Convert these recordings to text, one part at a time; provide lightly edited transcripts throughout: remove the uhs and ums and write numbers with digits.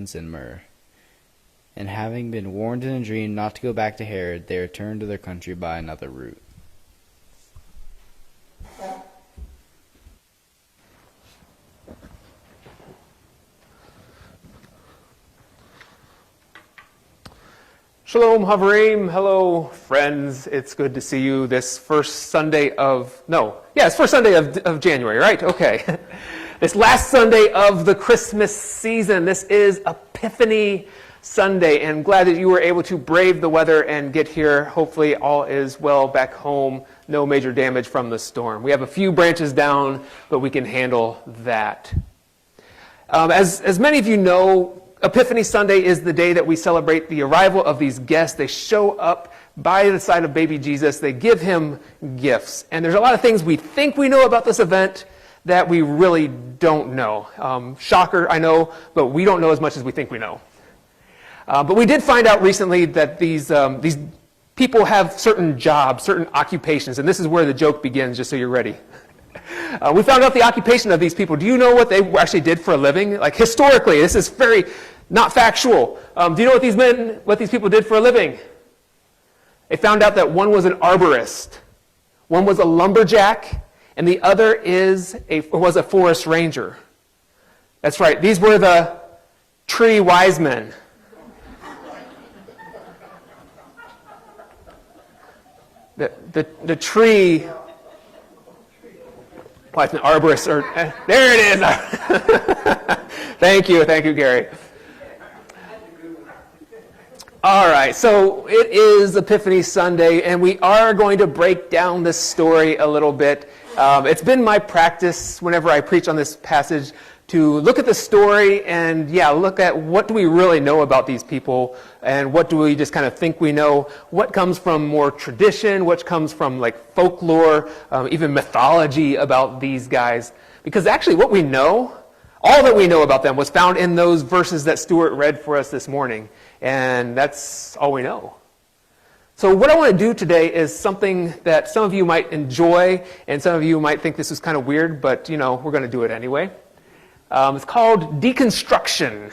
incense and myrrh. And having been warned in a dream not to go back to Herod, they returned to their country by another route. Shalom, Havarim. Hello, friends. It's good to see you this first Sunday it's first Sunday of January, right? Okay. This last Sunday of the Christmas season. This is Epiphany Sunday, and glad that you were able to brave the weather and get here. Hopefully all is well back home. No major damage from the storm. We have a few branches down, but we can handle that. As many of you know, Epiphany Sunday is the day that we celebrate the arrival of these guests. They show up by the side of baby Jesus. They give him gifts. And there's a lot of things we think we know about this event that we really don't know. Shocker, I know, but we don't know as much as we think we know. But we did find out recently that these people have certain jobs, certain occupations, and this is where the joke begins, just so you're ready. We found out the occupation of these people. Do you know what they actually did for a living? Like historically, this is very not factual. Do you know what these people did for a living? They found out that one was an arborist, one was a lumberjack, and the other was a forest ranger. That's right. These were the tree wise men. The tree. Well, it's an arborist. There it is. Thank you, Gary. All right, so it is Epiphany Sunday, and we are going to break down this story a little bit. It's been my practice whenever I preach on this passage to look at the story and, look at what do we really know about these people and what do we just kind of think we know. What comes from more tradition, what comes from like folklore, even mythology about these guys. Because actually what we know, all that we know about them was found in those verses that Stuart read for us this morning. And that's all we know. So what I want to do today is something that some of you might enjoy and some of you might think this is kind of weird, but we're going to do it anyway. It's called deconstruction.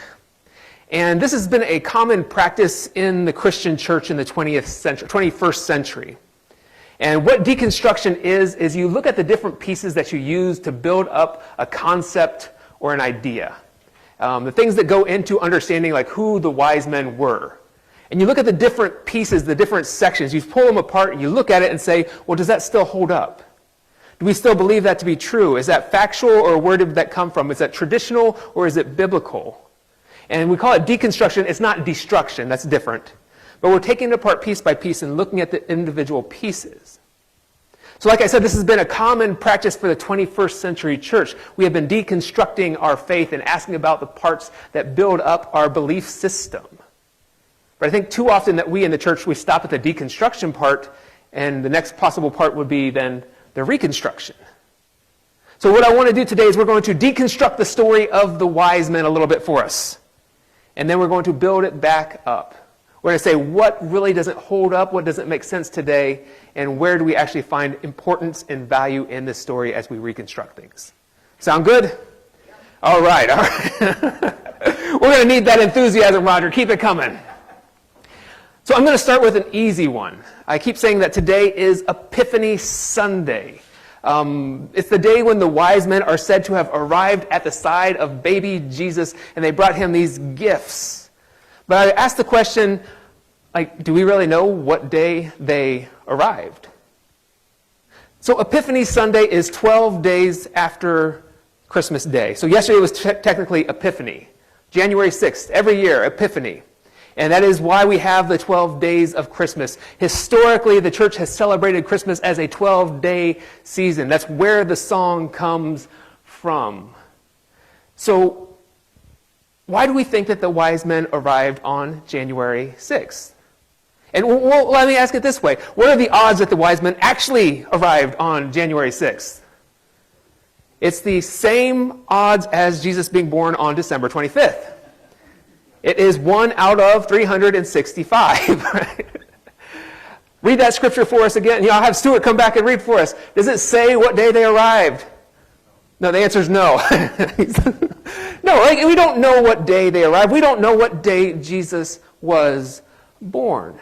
And this has been a common practice in the Christian church in the 21st century. And what deconstruction is you look at the different pieces that you use to build up a concept or an idea. The things that go into understanding like who the wise men were. And you look at the different pieces, the different sections, you pull them apart and you look at it and say, well, does that still hold up? Do we still believe that to be true? Is that factual, or where did that come from? Is that traditional, or is it biblical? And we call it deconstruction. It's not destruction. That's different. But we're taking it apart piece by piece and looking at the individual pieces. So like I said, this has been a common practice for the 21st century church. We have been deconstructing our faith and asking about the parts that build up our belief system. But I think too often that we in the church, we stop at the deconstruction part, and the next possible part would be then the reconstruction. So what I want to do today is we're going to deconstruct the story of the wise men a little bit for us. And then we're going to build it back up. We're going to say what really doesn't hold up, what doesn't make sense today, and where do we actually find importance and value in this story as we reconstruct things. Sound good? All right. We're going to need that enthusiasm, Roger. Keep it coming. So I'm going to start with an easy one. I keep saying that today is Epiphany Sunday. It's the day when the wise men are said to have arrived at the side of baby Jesus, and they brought him these gifts. But I asked the question, do we really know what day they arrived? So Epiphany Sunday is 12 days after Christmas Day. So yesterday was technically Epiphany. January 6th, every year, Epiphany. And that is why we have the 12 days of Christmas. Historically, the church has celebrated Christmas as a 12-day season. That's where the song comes from. So why do we think that the wise men arrived on January 6th? And well, let me ask it this way. What are the odds that the wise men actually arrived on January 6th? It's the same odds as Jesus being born on December 25th. It is 1 out of 365. Right? Read that scripture for us again. I'll have Stuart come back and read for us. Does it say what day they arrived? No, the answer is no. No, like, we don't know what day they arrived. We don't know what day Jesus was born.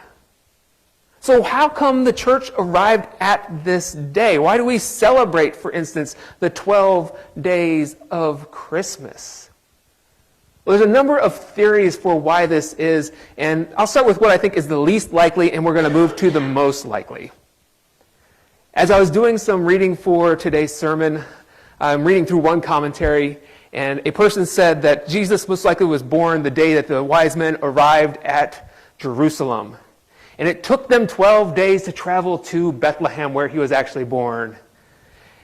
So how come the church arrived at this day? Why do we celebrate, for instance, the 12 days of Christmas? Well, there's a number of theories for why this is, and I'll start with what I think is the least likely, and we're going to move to the most likely. As I was doing some reading for today's sermon, I'm reading through one commentary, and a person said that Jesus most likely was born the day that the wise men arrived at Jerusalem. And it took them 12 days to travel to Bethlehem, where he was actually born.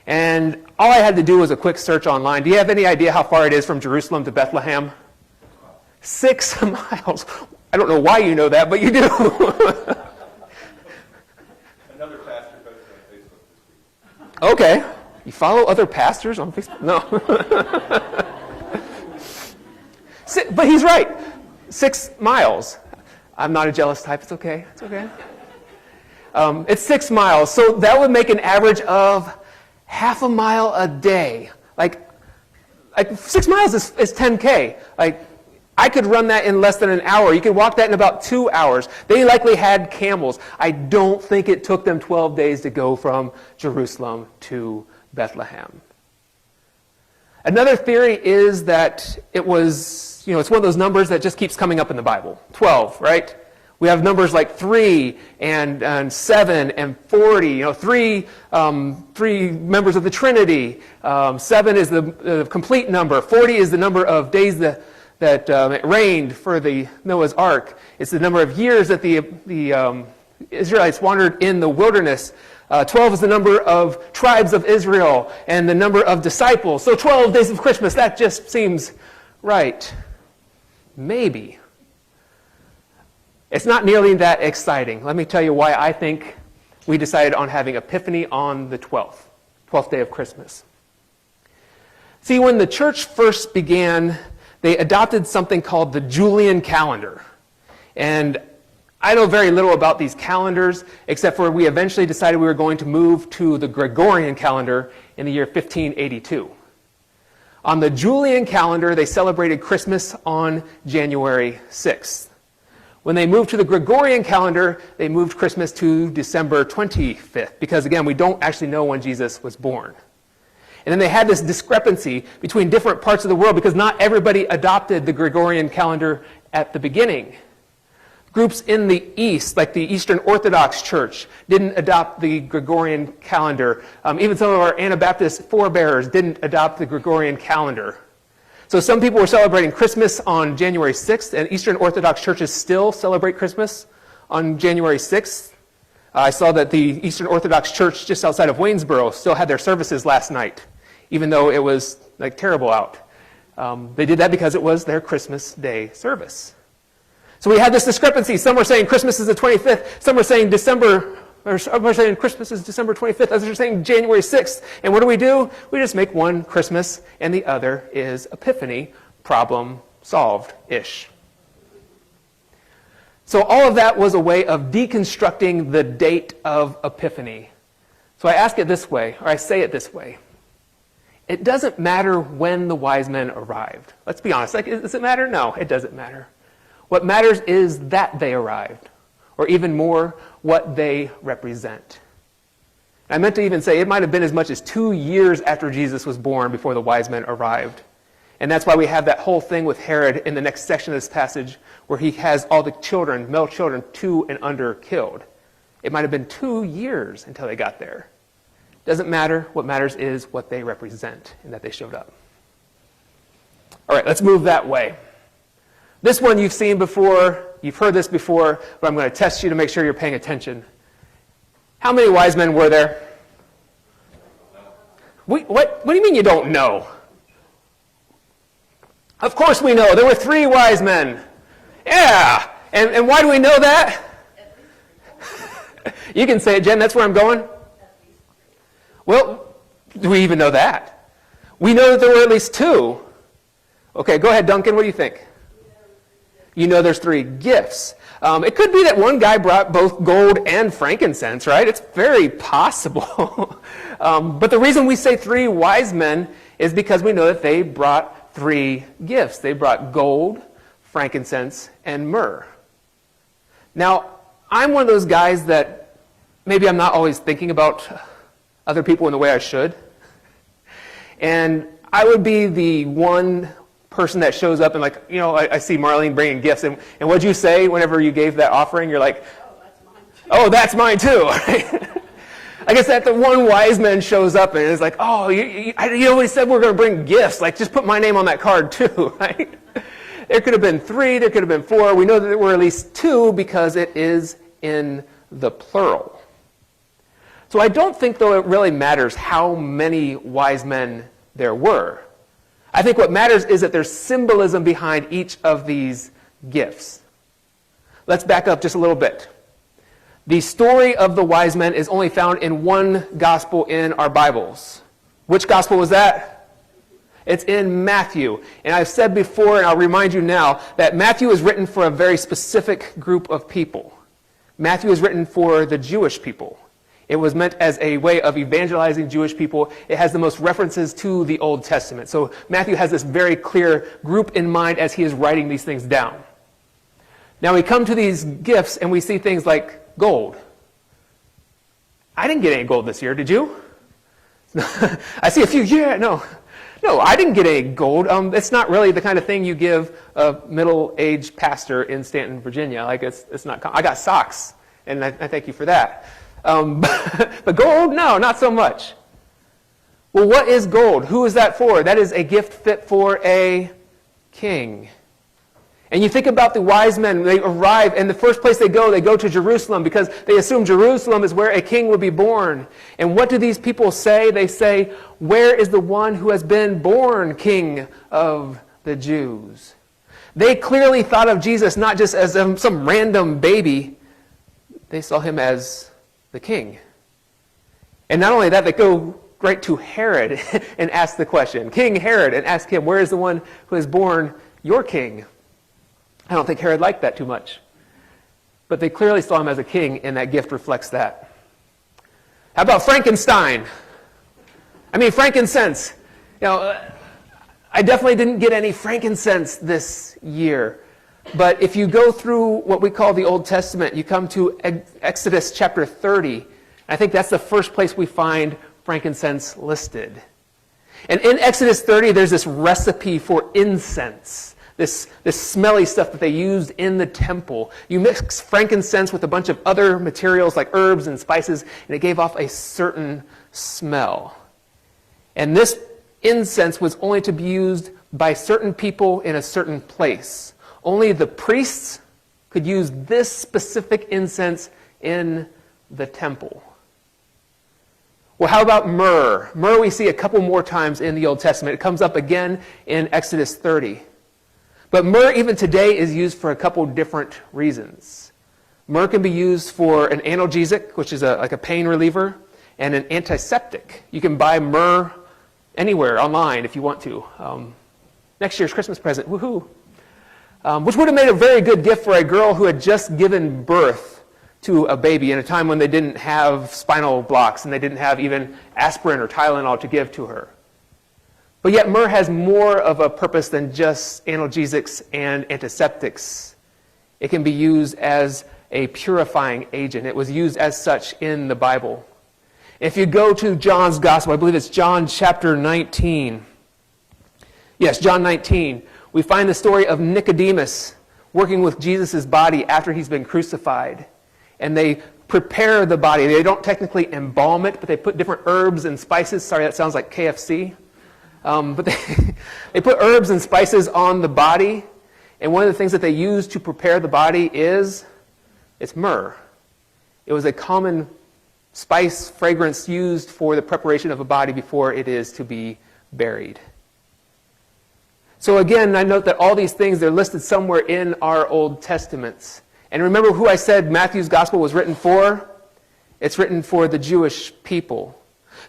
And all I had to do was a quick search online. Do you have any idea how far it is from Jerusalem to Bethlehem? 6 miles. I don't know why you know that, but you do. Another pastor posted on Facebook this week. Okay. You follow other pastors on Facebook? No. But he's right. 6 miles. I'm not a jealous type. It's okay. It's okay. It's 6 miles. So that would make an average of half a mile a day. Like 6 miles is 10K. Like, I could run that in less than an hour. You could walk that in about 2 hours. They likely had camels. I don't think it took them 12 days to go from Jerusalem to Bethlehem. Another theory is that it was, it's one of those numbers that just keeps coming up in the Bible. 12, right? We have numbers like 3 and 7 and 40. Three members of the Trinity. 7 is the complete number. 40 is the number of days that it rained for the Noah's Ark. It's the number of years that the Israelites wandered in the wilderness. 12 is the number of tribes of Israel and the number of disciples. So 12 days of Christmas, that just seems right. Maybe. It's not nearly that exciting. Let me tell you why I think we decided on having Epiphany on the 12th day of Christmas. See, when the church first began, they adopted something called the Julian calendar. And I know very little about these calendars, except for we eventually decided we were going to move to the Gregorian calendar in the year 1582. On the Julian calendar, they celebrated Christmas on January 6th. When they moved to the Gregorian calendar, they moved Christmas to December 25th, because again, we don't actually know when Jesus was born. And then they had this discrepancy between different parts of the world because not everybody adopted the Gregorian calendar at the beginning. Groups in the East, like the Eastern Orthodox Church, didn't adopt the Gregorian calendar. Even some of our Anabaptist forebears didn't adopt the Gregorian calendar. So some people were celebrating Christmas on January 6th, and Eastern Orthodox churches still celebrate Christmas on January 6th. I saw that the Eastern Orthodox Church just outside of Waynesboro still had their services last night, even though it was terrible out. They did that because it was their Christmas Day service. So we had this discrepancy. Some were saying Christmas is the 25th. Some were saying some were saying Christmas is December 25th. Others are saying January 6th. And what do? We just make one Christmas and the other is Epiphany. Problem solved-ish. So all of that was a way of deconstructing the date of Epiphany. So I ask it this way, or I say it this way. It doesn't matter when the wise men arrived. Let's be honest. Does it matter? No, it doesn't matter. What matters is that they arrived, or even more, what they represent. I meant to even say it might have been as much as 2 years after Jesus was born before the wise men arrived. And that's why we have that whole thing with Herod in the next section of this passage where he has all the children, male children, 2 and under, killed. It might have been 2 years until they got there. Doesn't matter. What matters is what they represent and that they showed up. All right, let's move that way. This one you've seen before, you've heard this before, but I'm going to test you to make sure you're paying attention. How many wise men were there? What do you mean you don't know? Of course we know. There were 3 wise men. Yeah. And why do we know that? You can say it, Jen. That's where I'm going. Well, do we even know that? We know that there were at least 2. Okay, go ahead, Duncan. What do you think? You know there's 3 gifts. It could be that one guy brought both gold and frankincense, right? It's very possible. But the reason we say 3 wise men is because we know that they brought 3 gifts. They brought gold, frankincense, and myrrh. Now, I'm one of those guys that maybe I'm not always thinking about other people in the way I should. And I would be the one person that shows up and I see Marlene bringing gifts. And what'd you say whenever you gave that offering? You're like, oh, that's mine too. Right? I guess that the one wise man shows up and is like, oh, you always said we're going to bring gifts. Like, just put my name on that card too, right? There could have been 3, there could have been 4. We know that there were at least 2 because it is in the plural. So I don't think, though, it really matters how many wise men there were. I think what matters is that there's symbolism behind each of these gifts. Let's back up just a little bit. The story of the wise men is only found in one gospel in our Bibles. Which gospel was that? It's in Matthew. And I've said before, and I'll remind you now, that Matthew is written for a very specific group of people. Matthew is written for the Jewish people. It was meant as a way of evangelizing Jewish people. It has the most references to the Old Testament. So Matthew has this very clear group in mind as he is writing these things down. Now we come to these gifts and we see things like gold. I didn't get any gold this year, did you? I see a few, no, I didn't get any gold. It's not really the kind of thing you give a middle-aged pastor in Stanton, Virginia. It's not. I got socks, and I thank you for that. But gold, no, not so much. Well, what is gold? Who is that for? That is a gift fit for a king. And you think about the wise men, they arrive, and the first place they go to Jerusalem because they assume Jerusalem is where a king would be born. And what do these people say? They say, where is the one who has been born king of the Jews? They clearly thought of Jesus not just as some random baby. They saw him as the king. And not only that, they go right to Herod and ask the question, King Herod, and ask him, where is the one who has born your king? I don't think Herod liked that too much. But they clearly saw him as a king, and that gift reflects that. How about Frankenstein? Frankincense. I definitely didn't get any frankincense this year. But if you go through what we call the Old Testament, you come to Exodus chapter 30. I think that's the first place we find frankincense listed. And in Exodus 30, there's this recipe for incense. This smelly stuff that they used in the temple. You mix frankincense with a bunch of other materials like herbs and spices, and it gave off a certain smell. And this incense was only to be used by certain people in a certain place. Only the priests could use this specific incense in the temple. Well, how about myrrh? Myrrh we see a couple more times in the Old Testament. It comes up again in Exodus 30. But myrrh, even today, is used for a couple different reasons. Myrrh can be used for an analgesic, which is like a pain reliever, and an antiseptic. You can buy myrrh anywhere online if you want to. Next year's Christmas present, woohoo! Which would have made a very good gift for a girl who had just given birth to a baby in a time when they didn't have spinal blocks and they didn't have even aspirin or Tylenol to give to her. But yet myrrh has more of a purpose than just analgesics and antiseptics. It can be used as a purifying agent. It was used as such in the Bible. If you go to John's Gospel, I believe it's John chapter 19. Yes, John 19. We find the story of Nicodemus working with Jesus' body after he's been crucified. And they prepare the body. They don't technically embalm it, but they put different herbs and spices. Sorry, that sounds like KFC. But they put herbs and spices on the body. And one of the things that they use to prepare the body it's myrrh. It was a common spice, fragrance used for the preparation of a body before it is to be buried. So again, I note that all these things, they're listed somewhere in our Old Testaments. And remember who I said Matthew's gospel was written for? It's written for the Jewish people.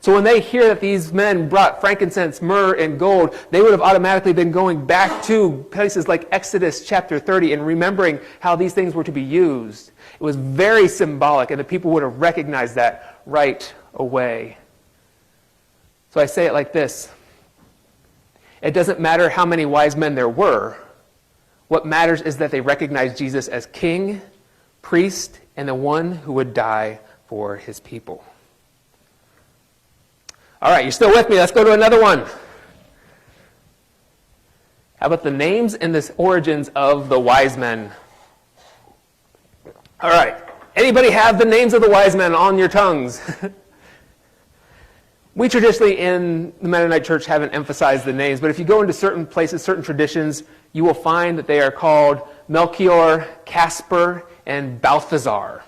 So when they hear that these men brought frankincense, myrrh, and gold, they would have automatically been going back to places like Exodus chapter 30 and remembering how these things were to be used. It was very symbolic, and the people would have recognized that right away. So I say it like this. It doesn't matter how many wise men there were. What matters is that they recognized Jesus as king, priest, and the one who would die for his people. All right, you're still with me. Let's go to another one. How about the names and the origins of the wise men? All right. Anybody have the names of the wise men on your tongues? We traditionally in the Mennonite Church haven't emphasized the names, but if you go into certain places, certain traditions, you will find that they are called Melchior, Casper, and Balthazar.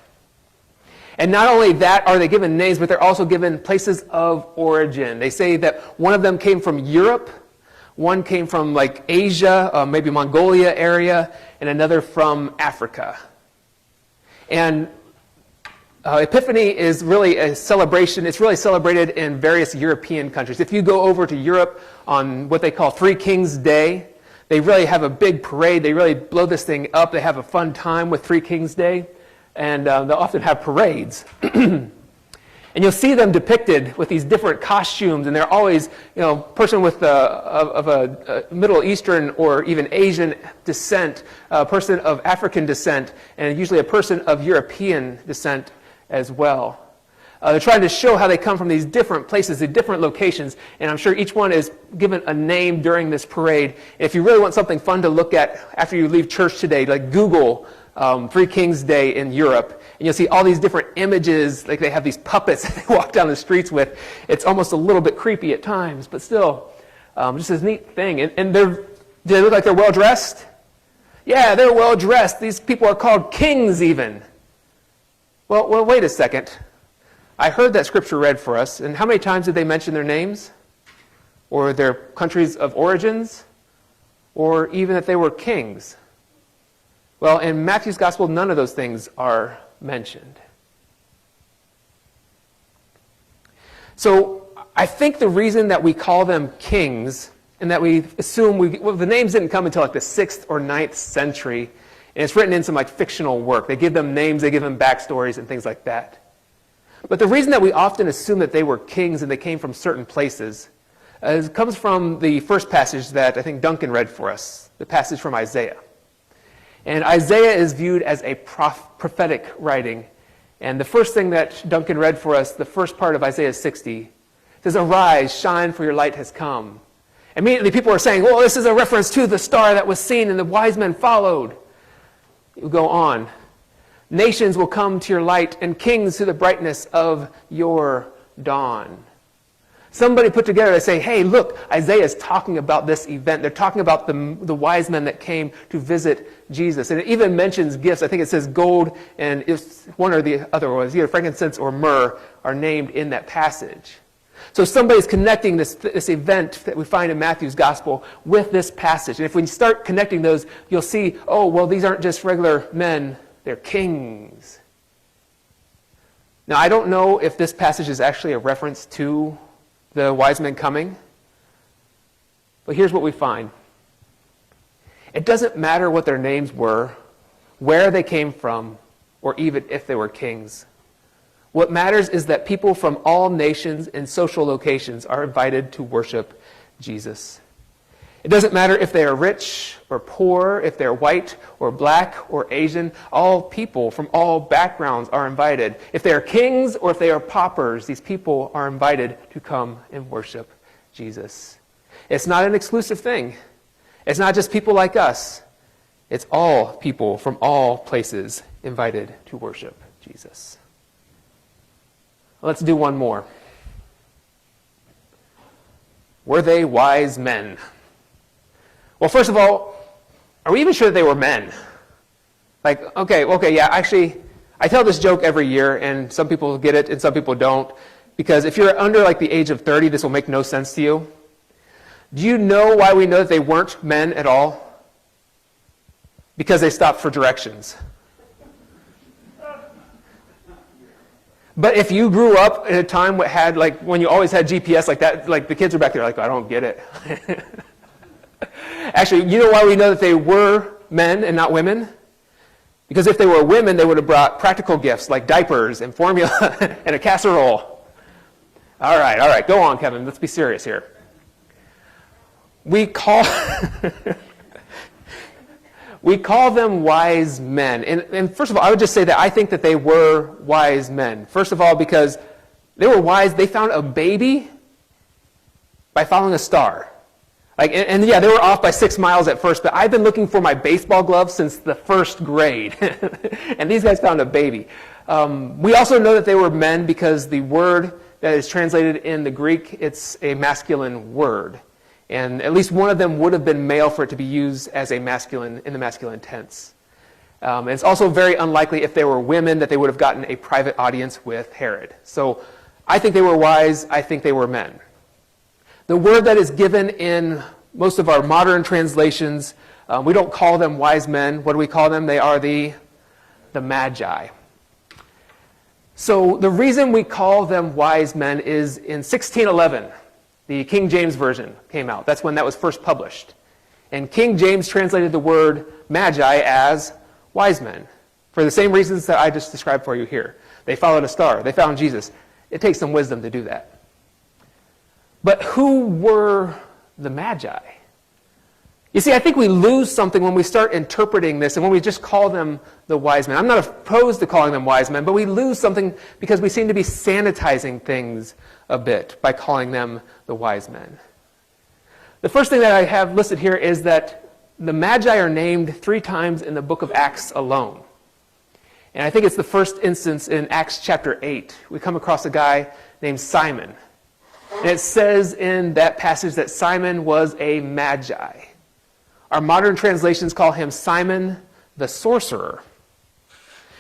And not only that are they given names, but they're also given places of origin. They say that one of them came from Europe, one came from like Asia, maybe Mongolia area, and another from Africa. And Epiphany is really a celebration. It's really celebrated in various European countries. If you go over to Europe on what they call Three Kings Day, they really have a big parade. They really blow this thing up. They have a fun time with Three Kings Day. And they'll often have parades. And you'll see them depicted with these different costumes, and they're always, person with of a Middle Eastern or even Asian descent, a person of African descent, and usually a person of European descent as well. They're trying to show how they come from these different places, the different locations, and I'm sure each one is given a name during this parade. If you really want something fun to look at after you leave church today, like Google Three Kings Day in Europe, and you'll see all these different images, like they have these puppets that they walk down the streets with. It's almost a little bit creepy at times, but still, just this neat thing. And do they look like they're well-dressed? Yeah, they're well-dressed. These people are called kings even. Well, wait a second. I heard that scripture read for us, and how many times did they mention their names? Or their countries of origins? Or even that they were kings? Well, in Matthew's gospel, none of those things are mentioned. So I think the reason that we call them kings and that we assume the names didn't come until like the 6th or 9th century, and it's written in some like fictional work. They give them names, they give them backstories and things like that. But the reason that we often assume that they were kings and they came from certain places comes from the first passage that I think Duncan read for us, the passage from Isaiah. And Isaiah is viewed as a prophetic writing. And the first thing that Duncan read for us, the first part of Isaiah 60, says, "Arise, shine, for your light has come." Immediately people are saying, well, this is a reference to the star that was seen and the wise men followed. You go on. "Nations will come to your light and kings to the brightness of your dawn." Somebody put together, they say, hey, look, Isaiah is talking about this event. They're talking about the wise men that came to visit Jesus. And it even mentions gifts. I think it says gold and it's one or the other ones, either frankincense or myrrh, are named in that passage. So somebody's connecting this event that we find in Matthew's gospel with this passage. And if we start connecting those, you'll see, oh, well, these aren't just regular men. They're kings. Now, I don't know if this passage is actually a reference to the wise men coming. But here's what we find. It doesn't matter what their names were, where they came from, or even if they were kings. What matters is that people from all nations and social locations are invited to worship Jesus. It doesn't matter if they are rich or poor, if they're white or black or Asian. All people from all backgrounds are invited. If they are kings or if they are paupers, these people are invited to come and worship Jesus. It's not an exclusive thing. It's not just people like us. It's all people from all places invited to worship Jesus. Let's do one more. Were they wise men? Well, first of all, are we even sure that they were men? Like, okay, yeah, actually, I tell this joke every year, and some people get it and some people don't, because if you're under like the age of 30, this will make no sense to you. Do you know why we know that they weren't men at all? Because they stopped for directions. But if you grew up in a time that had, like, when you always had GPS like that, like the kids are back there like, I don't get it. Actually, you know why we know that they were men and not women? Because if they were women, they would have brought practical gifts like diapers and formula and a casserole. All right, go on, Kevin. Let's be serious here. we call we call them wise men. And first of all, I would just say that I think that they were wise men. First of all, because they were wise. They found a baby by following a star. And yeah, they were off by 6 miles at first, but I've been looking for my baseball glove since the first grade. And these guys found a baby. We also know that they were men because the word that is translated in the Greek, it's a masculine word. And at least one of them would have been male for it to be used as a masculine, in the masculine tense. And it's also very unlikely if they were women that they would have gotten a private audience with Herod. So I think they were wise. I think they were men. The word that is given in most of our modern translations, we don't call them wise men. What do we call them? They are the Magi. So the reason we call them wise men is in 1611, the King James Version came out. That's when that was first published. And King James translated the word Magi as wise men for the same reasons that I just described for you here. They followed a star. They found Jesus. It takes some wisdom to do that. But who were the Magi? You see, I think we lose something when we start interpreting this and when we just call them the wise men. I'm not opposed to calling them wise men, but we lose something because we seem to be sanitizing things a bit by calling them the wise men. The first thing that I have listed here is that the Magi are named 3 times in the book of Acts alone. And I think it's the first instance in Acts chapter 8. We come across a guy named Simon. And it says in that passage that Simon was a Magi. Our modern translations call him Simon the sorcerer.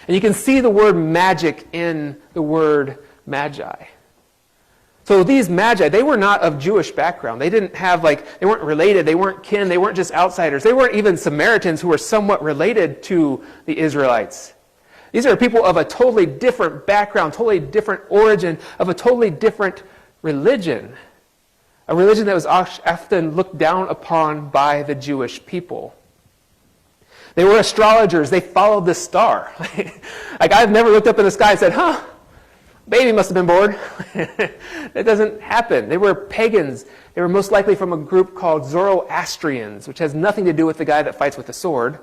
And you can see the word magic in the word Magi. So these Magi, they were not of Jewish background. They didn't have they weren't related, they weren't kin, they weren't just outsiders. They weren't even Samaritans who were somewhat related to the Israelites. These are people of a totally different background, totally different origin, of a totally different religion. A religion that was often looked down upon by the Jewish people. They were astrologers. They followed the star. I've never looked up in the sky and said, baby must have been born. That doesn't happen. They were pagans. They were most likely from a group called Zoroastrians, which has nothing to do with the guy that fights with the sword,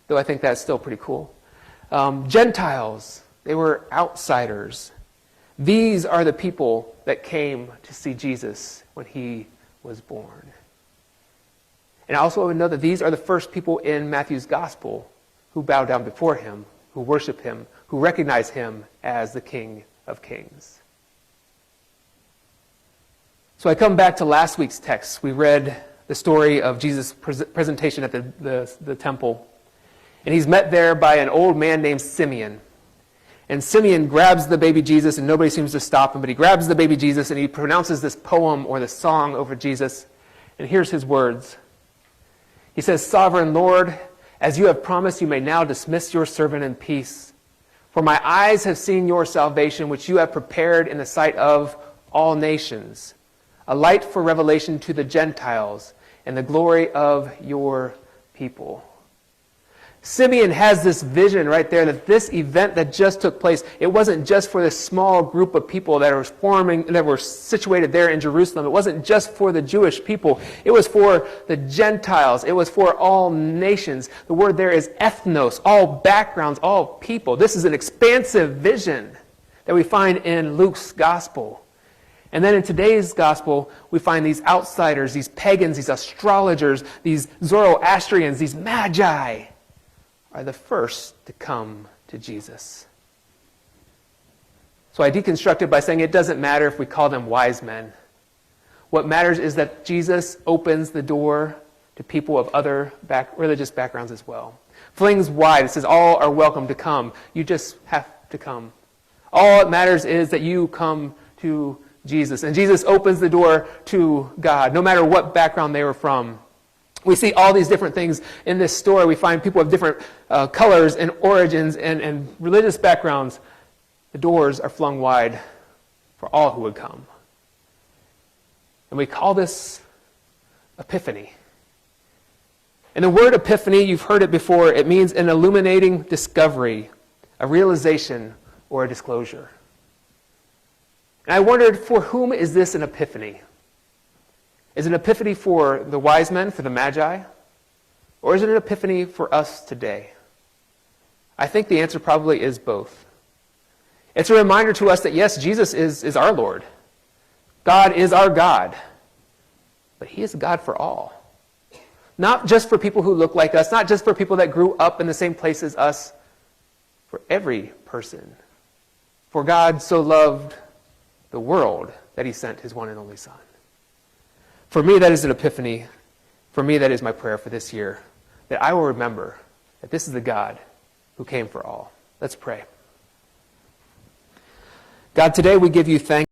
though I think that's still pretty cool. Gentiles. They were outsiders. These are the people that came to see Jesus when he was born. And I also would know that these are the first people in Matthew's gospel who bow down before him, who worship him, who recognize him as the King of Kings. So I come back to last week's text. We read the story of Jesus' presentation at the temple. And he's met there by an old man named Simeon. And Simeon grabs the baby Jesus, and nobody seems to stop him, but he grabs the baby Jesus, and he pronounces this poem or this song over Jesus. And here's his words. He says, "Sovereign Lord, as you have promised, you may now dismiss your servant in peace. For my eyes have seen your salvation, which you have prepared in the sight of all nations, a light for revelation to the Gentiles, and the glory of your people." Simeon has this vision right there that this event that just took place, it wasn't just for this small group of people that were situated there in Jerusalem. It wasn't just for the Jewish people. It was for the Gentiles. It was for all nations. The word there is ethnos, all backgrounds, all people. This is an expansive vision that we find in Luke's gospel. And then in today's gospel, we find these outsiders, these pagans, these astrologers, these Zoroastrians, these Magi are the first to come to Jesus. So I deconstructed by saying it doesn't matter if we call them wise men. What matters is that Jesus opens the door to people of other religious backgrounds as well. Flings wide. It says all are welcome to come. You just have to come. All that matters is that you come to Jesus. And Jesus opens the door to God, no matter what background they were from. We see all these different things in this story. We find people of different colors and origins and religious backgrounds. The doors are flung wide for all who would come. And we call this Epiphany. And the word Epiphany, you've heard it before, it means an illuminating discovery, a realization, or a disclosure. And I wondered, for whom is this an epiphany? Is it an epiphany for the wise men, for the Magi? Or is it an epiphany for us today? I think the answer probably is both. It's a reminder to us that yes, Jesus is our Lord. God is our God. But he is a God for all. Not just for people who look like us, not just for people that grew up in the same place as us, for every person. For God so loved the world that he sent his one and only Son. For me, that is an epiphany. For me, that is my prayer for this year, that I will remember that this is the God who came for all. Let's pray. God, today we give you thanks.